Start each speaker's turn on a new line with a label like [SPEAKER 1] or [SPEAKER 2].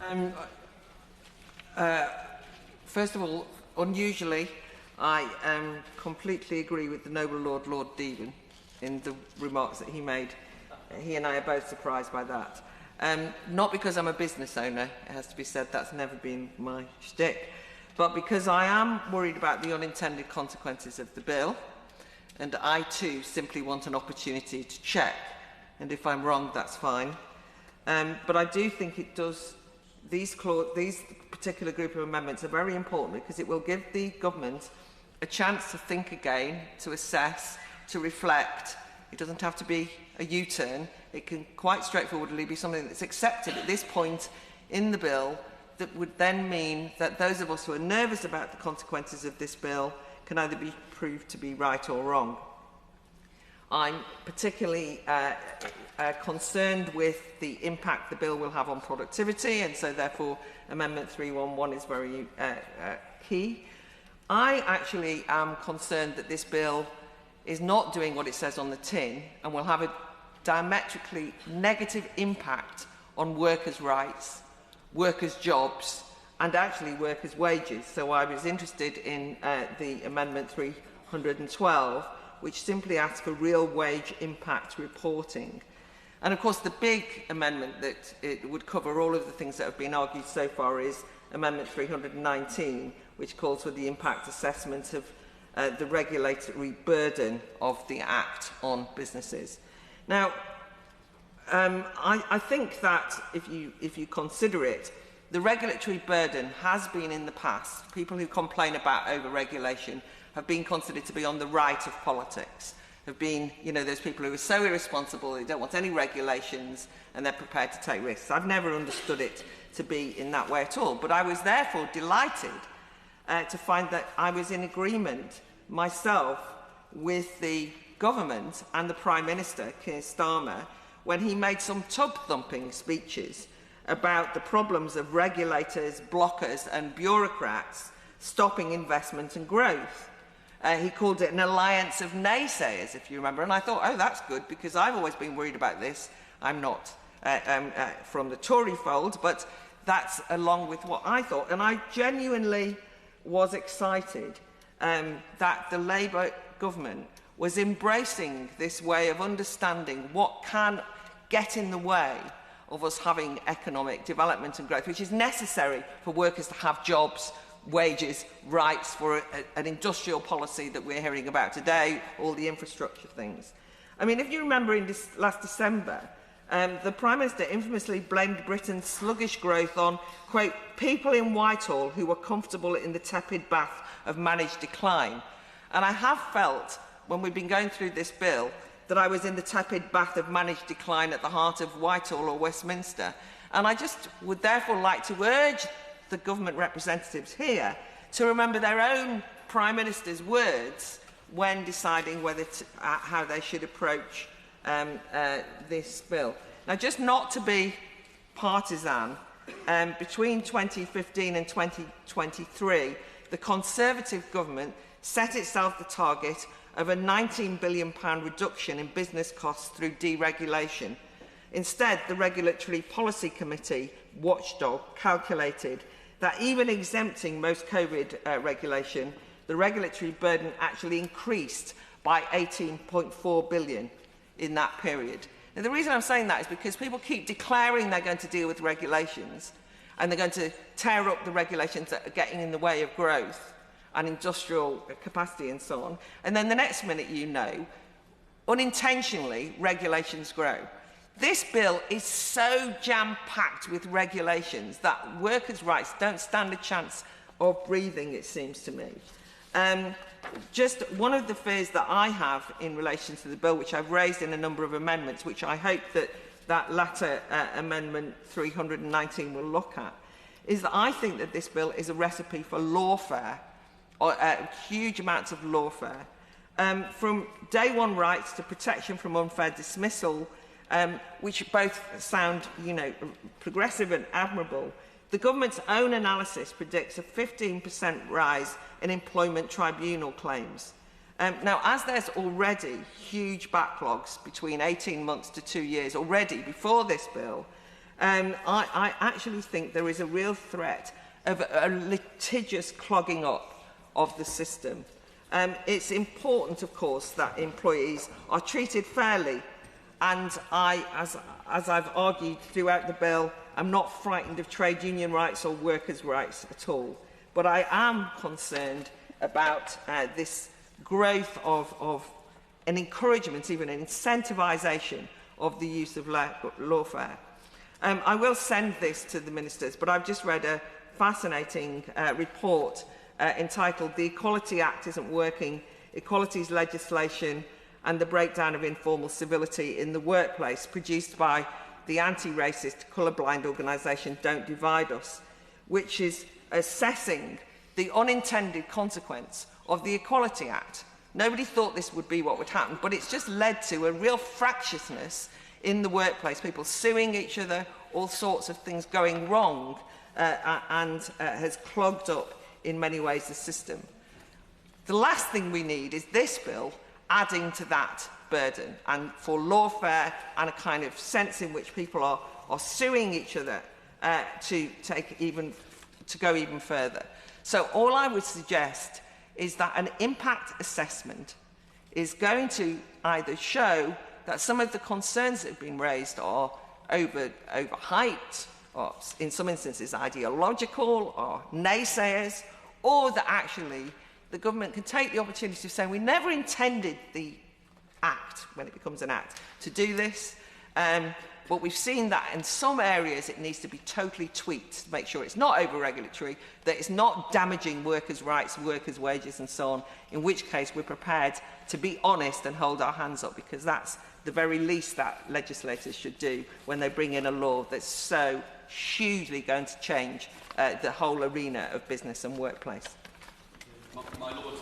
[SPEAKER 1] Um, First of all, unusually, I completely agree with the noble Lord Deben in the remarks that he made. He and I are both surprised by that. Not because I'm a business owner, it has to be said, that's never been my shtick, but because I am worried about the unintended consequences of the bill, and I too simply want an opportunity to check, and if I'm wrong, that's fine. But I do think it does. These particular group of amendments are very important because it will give the government a chance to think again, to assess, to reflect. It doesn't have to be a U-turn. It can quite straightforwardly be something that's accepted at this point in the bill that would then mean that those of us who are nervous about the consequences of this bill can either be proved to be right or wrong. I'm particularly concerned with the impact the bill will have on productivity, and so therefore Amendment 311 is very key. I actually am concerned that this bill is not doing what it says on the tin and will have a diametrically negative impact on workers' rights, workers' jobs, and actually workers' wages. So I was interested in the Amendment 312, which simply asks for real wage impact reporting. And of course the big amendment that it would cover all of the things that have been argued so far is Amendment 319, which calls for the impact assessment of the regulatory burden of the Act on businesses. Now, I think that if you consider it, the regulatory burden has been in the past. People who complain about over-regulation have been considered to be on the right of politics, have been, those people who are so irresponsible, they don't want any regulations and they're prepared to take risks. I've never understood it to be in that way at all, but I was therefore delighted to find that I was in agreement myself with the government and the Prime Minister, Keir Starmer, when he made some tub-thumping speeches about the problems of regulators, blockers and bureaucrats stopping investment and growth. He called it an alliance of naysayers, if you remember, and I thought, oh, that's good, because I've always been worried about this. I'm not from the Tory fold, but that's along with what I thought. And I genuinely was excited that the Labour government was embracing this way of understanding what can get in the way of us having economic development and growth, which is necessary for workers to have jobs, wages, rights, for an industrial policy that we're hearing about today, all the infrastructure things. I mean, if you remember in last December, the Prime Minister infamously blamed Britain's sluggish growth on, quote, people in Whitehall who were comfortable in the tepid bath of managed decline. And I have felt, when we've been going through this bill, that I was in the tepid bath of managed decline at the heart of Whitehall or Westminster. And I just would therefore like to urge the government representatives here to remember their own Prime Minister's words when deciding whether how they should approach this bill. Now, just not to be partisan, between 2015 and 2023, the Conservative government set itself the target of a £19 billion reduction in business costs through deregulation. Instead, the Regulatory Policy Committee, watchdog, calculated that even exempting most COVID regulation, the regulatory burden actually increased by £18.4 billion in that period. Now, the reason I'm saying that is because people keep declaring they're going to deal with regulations and they're going to tear up the regulations that are getting in the way of growth and industrial capacity and so on. And then the next minute, unintentionally, regulations grow. This bill is so jam-packed with regulations that workers' rights don't stand a chance of breathing, it seems to me. Just one of the fears that I have in relation to the bill, which I've raised in a number of amendments, which I hope that latter Amendment 319 will look at, is that I think that this bill is a recipe for lawfare, or huge amounts of lawfare, from day one rights to protection from unfair dismissal, which both sound, progressive and admirable. The government's own analysis predicts a 15% rise in employment tribunal claims. Now, as there's already huge backlogs between 18 months to 2 years already before this bill, I actually think there is a real threat of a litigious clogging up of the system. It's important, of course, that employees are treated fairly, and as I've argued throughout the bill, I'm not frightened of trade union rights or workers' rights at all. But I am concerned about this growth of an encouragement, even an incentivisation of the use of lawfare. I will send this to the ministers, but I've just read a fascinating report entitled "The Equality Act Isn't Working, Equalities Legislation and the Breakdown of Informal Civility in the Workplace," produced by the anti-racist colourblind organisation Don't Divide Us, which is assessing the unintended consequence of the Equality Act. Nobody thought this would be what would happen, but it's just led to a real fractiousness in the workplace, people suing each other, all sorts of things going wrong, and has clogged up in many ways the system. The last thing we need is this bill adding to that burden, and for lawfare and a kind of sense in which people are suing each other to go even further. So all I would suggest is that an impact assessment is going to either show that some of the concerns that have been raised are overhyped, or in some instances ideological, or naysayers, or that actually the government can take the opportunity of saying we never intended the Act, when it becomes an Act, to do this. But we've seen that in some areas it needs to be totally tweaked to make sure it's not over-regulatory, that it's not damaging workers' rights, workers' wages and so on, in which case we're prepared to be honest and hold our hands up, because that's the very least that legislators should do when they bring in a law that's so hugely going to change the whole arena of business and workplace.
[SPEAKER 2] My Lord,